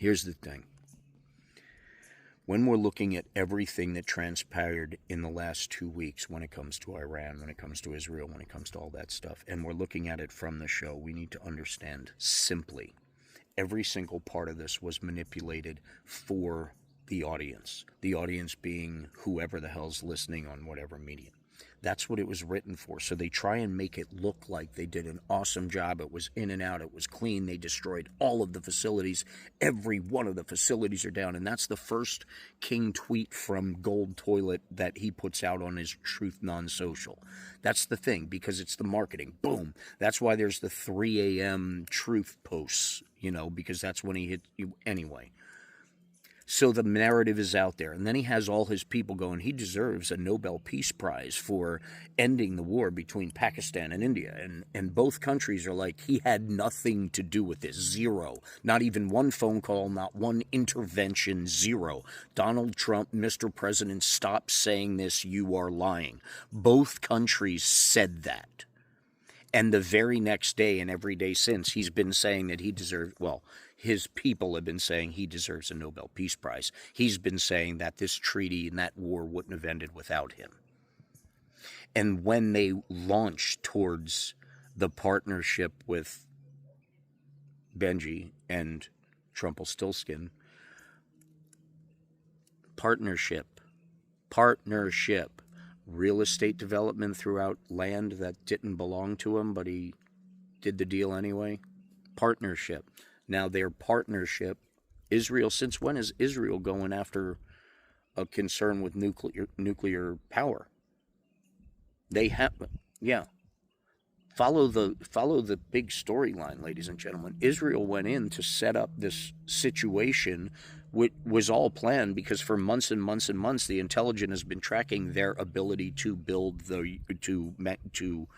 Here's the thing. When we're looking at everything that transpired in the last 2 weeks when it comes to Iran, when it comes to Israel, when it comes to all that stuff, and we're looking at it from the show, we need to understand simply every single part of this was manipulated for the audience being whoever the hell's listening on whatever medium. That's what it was written for. So they try and make it look like they did an awesome job. It was in and out. It was clean. They destroyed all of the facilities. Every one of the facilities are down. And that's the first King tweet from Gold Toilet that he puts out on his Truth Non-Social. That's the thing, because it's the marketing. Boom. That's why there's the 3 a.m. Truth posts, because that's when he hit you anyway. So the narrative is out there. And then he has all his people going, he deserves a Nobel Peace Prize for ending the war between Pakistan and India. And both countries are like, he had nothing to do with this. Zero. Not even one phone call, not one intervention. Zero. Donald Trump, Mr. President, stop saying this. You are lying. Both countries said that. And the very next day and every day since, he's been saying that he deserves, his people have been saying he deserves a Nobel Peace Prize. He's been saying that this treaty and that war wouldn't have ended without him. And when they launch towards the partnership with Benji and Trumpelstiltskin, partnership, real estate development throughout land that didn't belong to him, but he did the deal anyway. Partnership. Now their partnership, Israel, since when is Israel going after a concern with nuclear power? They have, Follow the big storyline, ladies and gentlemen. Israel went in to set up this situation, which was all planned because for months and months and months, the intelligence has been tracking their ability to build to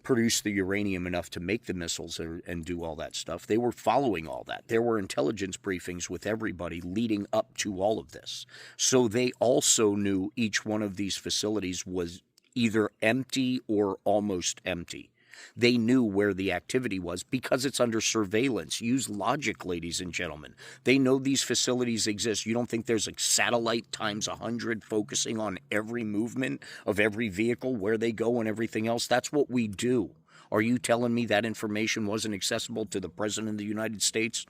produce the uranium enough to make the missiles and do all that stuff. They were following all that. There were intelligence briefings with everybody leading up to all of this. So they also knew each one of these facilities was either empty or almost empty. They knew where the activity was because it's under surveillance. Use logic, ladies and gentlemen. They know these facilities exist. You don't think there's a satellite times 100 focusing on every movement of every vehicle, where they go and everything else? That's what we do. Are you telling me that information wasn't accessible to the President of the United States?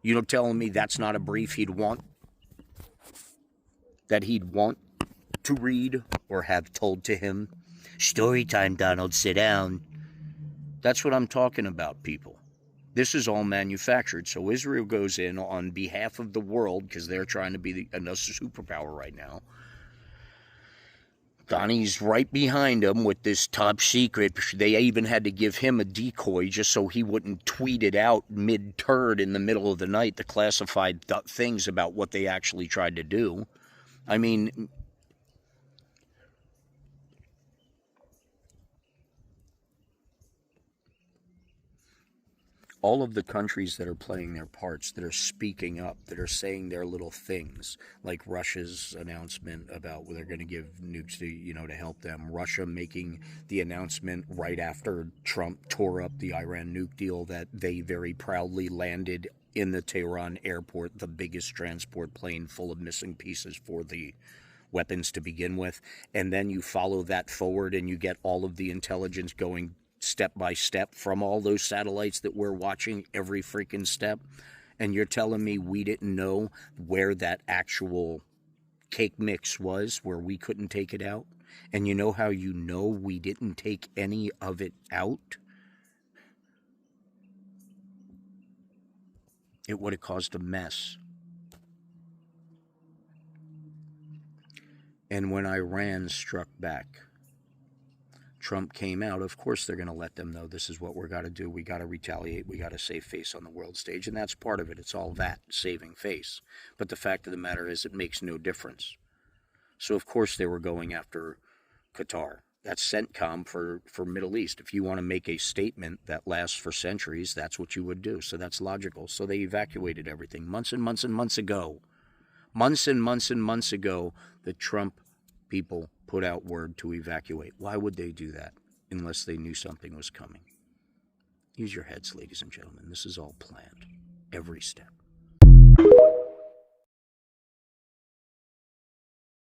You're telling me that's not a brief he'd want to read or have told to him? Story time, Donald. Sit down. That's what I'm talking about, people. This is all manufactured. So Israel goes in on behalf of the world because they're trying to be another superpower right now. Donnie's right behind him with this top secret. They even had to give him a decoy just so he wouldn't tweet it out mid-turd in the middle of the night, the classified things about what they actually tried to do. I mean, all of the countries that are playing their parts, that are speaking up, that are saying their little things, like Russia's announcement about they're going to give nukes to help them. Russia making the announcement right after Trump tore up the Iran nuke deal that they very proudly landed in the Tehran airport, the biggest transport plane full of missing pieces for the weapons to begin with. And then you follow that forward and you get all of the intelligence going step by step from all those satellites that we're watching every freaking step. And you're telling me we didn't know where that actual cake mix was, where we couldn't take it out? And you know how you know we didn't take any of it out? It would have caused a mess. And when Iran struck back, Trump came out. Of course they're going to let them know this is what we're got to do. We got to retaliate. We got to save face on the world stage. And that's part of it. It's all that, saving face. But the fact of the matter is it makes no difference. So of course they were going after Qatar. That's CENTCOM for Middle East. If you want to make a statement that lasts for centuries, that's what you would do. So that's logical. So they evacuated everything months and months and months ago. Months and months and months ago, the Trump people put out word to evacuate. Why would they do that unless they knew something was coming? Use your heads, ladies and gentlemen. This is all planned. Every step.